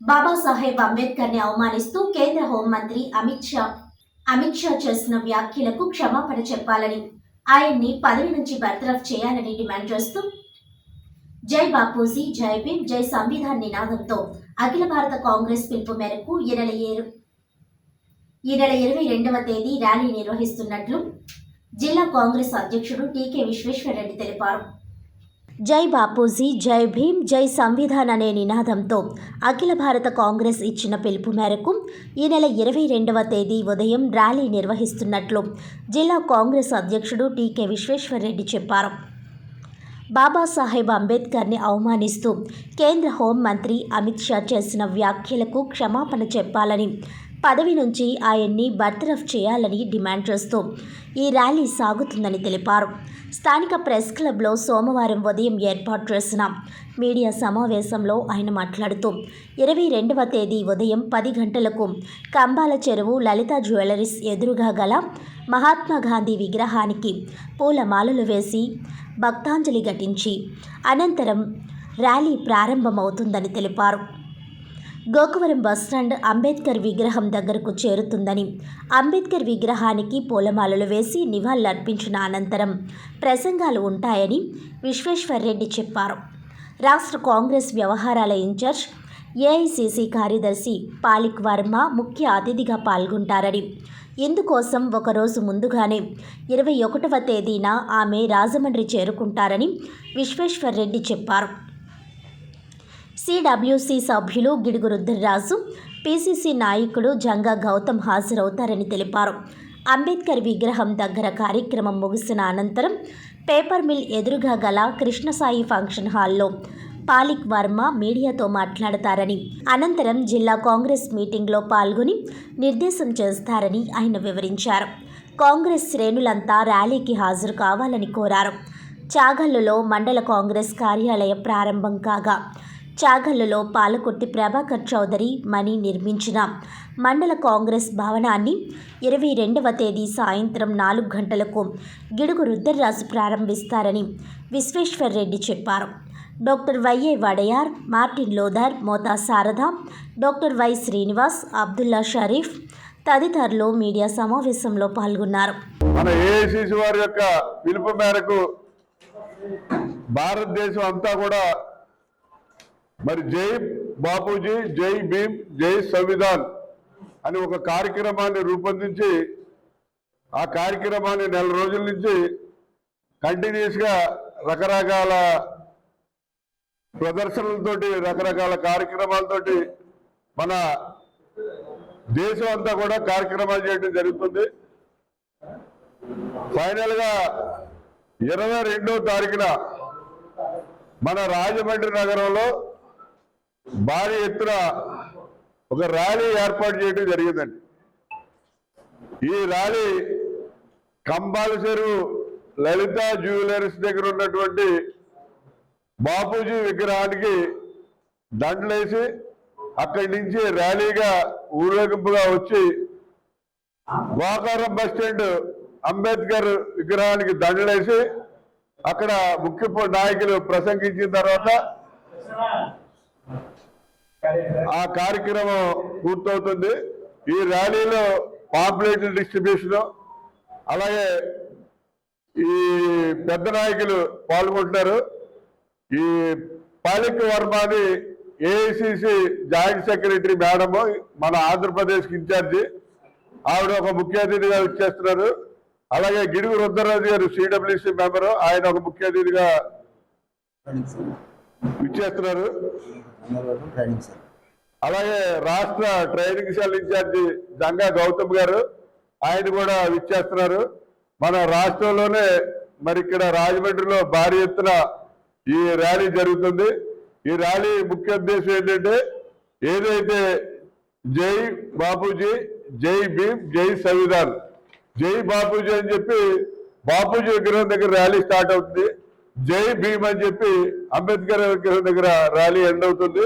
బాబాసాహెబ్ అంబేద్కర్ ని అవమానిస్తూ కేంద్ర హోంమంత్రి అమిత్ షా చేసిన వ్యాఖ్యలకు క్షమాపణ చెప్పాలని, ఆయన్ని పదవి నుంచి బర్తరఫ్ చేయాలని డిమాండ్ చేస్తూ జై బాపూజీ, జై భీమ్, జై సంవిధాన్ నినాదంతో అఖిల భారత కాంగ్రెస్ పిలుపు మేరకు ఈ నెల 22వ తేదీ ర్యాలీ నిర్వహిస్తున్నట్లు జిల్లా కాంగ్రెస్ అధ్యక్షుడు టీకే విశ్వేశ్వరరెడ్డి తెలిపారు. జై బాపూజీ, జై భీమ్, జై సంవిధాన్ అనే నినాదంతో అఖిల భారత కాంగ్రెస్ ఇచ్చిన పిలుపు మేరకు ఈ నెల 22వ తేదీ ఉదయం ర్యాలీ నిర్వహిస్తున్నట్లు జిల్లా కాంగ్రెస్ అధ్యక్షుడు టీకే విశ్వేశ్వరరెడ్డి చెప్పారు. బాబాసాహెబ్ అంబేద్కర్ని అవమానిస్తూ కేంద్ర హోంమంత్రి అమిత్ షా చేసిన వ్యాఖ్యలకు క్షమాపణ చెప్పాలని, పదవి నుంచి ఆయన్ని బర్తరఫ్ చేయాలని డిమాండ్ చేస్తూ ఈ ర్యాలీ సాగుతుందని తెలిపారు. స్థానిక ప్రెస్ క్లబ్లో సోమవారం ఉదయం ఏర్పాటు చేసిన మీడియా సమావేశంలో ఆయన మాట్లాడుతూ 22వ తేదీ ఉదయం 10 గంటలకు కంబాల చెరువు లలిత జ్యువెలరీస్ ఎదురుగా గల మహాత్మా గాంధీ విగ్రహానికి పూలమాలలు వేసి భక్తాంజలి ఘటించి అనంతరం ర్యాలీ ప్రారంభమవుతుందని తెలిపారు. గోకవరం బస్టాండ్ అంబేద్కర్ విగ్రహం దగ్గరకు చేరుతుందని, అంబేద్కర్ విగ్రహానికి పూలమాలలు వేసి నివాళులర్పించిన అనంతరం ప్రసంగాలు ఉంటాయని విశ్వేశ్వరరెడ్డి చెప్పారు. రాష్ట్ర కాంగ్రెస్ వ్యవహారాల ఇన్ఛార్జ్ ఏఐసిసి కార్యదర్శి పాలిక్ వర్మ ముఖ్య అతిథిగా పాల్గొంటారని, ఇందుకోసం ఒకరోజు ముందుగానే 21వ తేదీన ఆమె రాజమండ్రి చేరుకుంటారని విశ్వేశ్వరరెడ్డి చెప్పారు. సిడబ్ల్యూసి సభ్యులు గిడుగు రుద్రరాజు, పిసిసి నాయకుడు జంగా గౌతమ్ హాజరవుతారని తెలిపారు. అంబేద్కర్ విగ్రహం దగ్గర కార్యక్రమం ముగిసిన అనంతరం పేపర్ మిల్ ఎదురుగా గల కృష్ణసాయి ఫంక్షన్ హాల్లో పాలిక్ వర్మ మీడియాతో మాట్లాడతారని, అనంతరం జిల్లా కాంగ్రెస్ మీటింగ్లో పాల్గొని నిర్దేశం చేస్తారని ఆయన వివరించారు. కాంగ్రెస్ శ్రేణులంతా ర్యాలీకి హాజరు కావాలని కోరారు. చాగల్లులో మండల కాంగ్రెస్ కార్యాలయం ప్రారంభం కాగా చాగల్లులో పాలకుర్తి ప్రభాకర్ చౌదరి మణి నిర్మించిన మండల కాంగ్రెస్ భవనాన్ని 22వ తేదీ సాయంత్రం 4 గంటలకు గిడుగు రుద్రరాజు ప్రారంభిస్తారని విశ్వేశ్వరరెడ్డి చెప్పారు. Doctor వైఏ Wadiyar, Martin Luther, Motha Sharada, doctor why Srinivas, Abdullah Sharif తదితరులు మీడియా సమావేశంలో పాల్గొన్నారు. మన ఏఐసిసి వారి యొక్క పిలుపు మేరకు భారతదేశం అంతా కూడా మరి జై బాపూజీ, జై భీమ్, జై సంవిధాన్ అని ఒక కార్యక్రమాన్ని రూపొందించి ఆ కార్యక్రమాన్ని 4 రోజుల నుంచి కంటిన్యూస్గా రకరకాల ప్రదర్శనలతోటి, రకరకాల కార్యక్రమాలతోటి మన దేశం అంతా కూడా కార్యక్రమాలు చేయడం జరుగుతుంది. ఫైనల్గా 22వ తారీఖున మన రాజమండ్రి నగరంలో భారీ ఎత్తున ఒక ర్యాలీ ఏర్పాటు చేయడం జరిగిందండి. ఈ ర్యాలీ కంబాల చెరువు లలిత జ్యువెలరీస్ దగ్గర ఉన్నటువంటి బాపూజీ విగ్రహానికి దండలేసి అక్కడి నుంచి ర్యాలీగా ఊరేగింపుగా వచ్చి గోకవరం బస్టాండ్ అంబేద్కర్ విగ్రహానికి దండలేసి అక్కడ ముఖ్య నాయకులు ప్రసంగించిన తర్వాత ఆ కార్యక్రమం పూర్తవుతుంది. ఈ ర్యాలీలో పాంప్లెట్ల డిస్ట్రిబ్యూషన్, అలాగే ఈ పెద్ద నాయకులు పాల్గొంటున్నారు. ఈ పాలిక్ వర్మని ఏఐసిసి జాయింట్ సెక్రటరీ మేడము, మన ఆంధ్రప్రదేశ్కి ఇన్ఛార్జి, ఆవిడ ఒక ముఖ్య అతిథిగా ఇచ్చేస్తున్నారు. అలాగే గిడుగు రుద్రరాజు గారు సిడబ్ల్యూసి మెంబరు, ఆయన ఒక ముఖ్య అతిథిగా ఇచ్చేస్తున్నారు. అలాగే రాష్ట్ర training cell incharge Janga Gautam గారు, ఆయన కూడా ఇచ్చేస్తున్నారు. మన రాష్ట్రంలోనే మరి ఇక్కడ రాజమండ్రిలో భారీ ఎత్తున ఈ ర్యాలీ జరుగుతుంది. ఈ ర్యాలీ ముఖ్య ఉద్దేశం ఏంటంటే, ఏదైతే జై బాపూజీ, జై భీమ్, జై సంవిధాన్, జై బాపూజీ అని చెప్పి బాపూజీ విగ్రహం దగ్గర ర్యాలీ స్టార్ట్ అవుతుంది. జై భీమ్ అని చెప్పి అంబేద్కర్ విగ్రహం దగ్గర ర్యాలీ ఎండ్ అవుతుంది.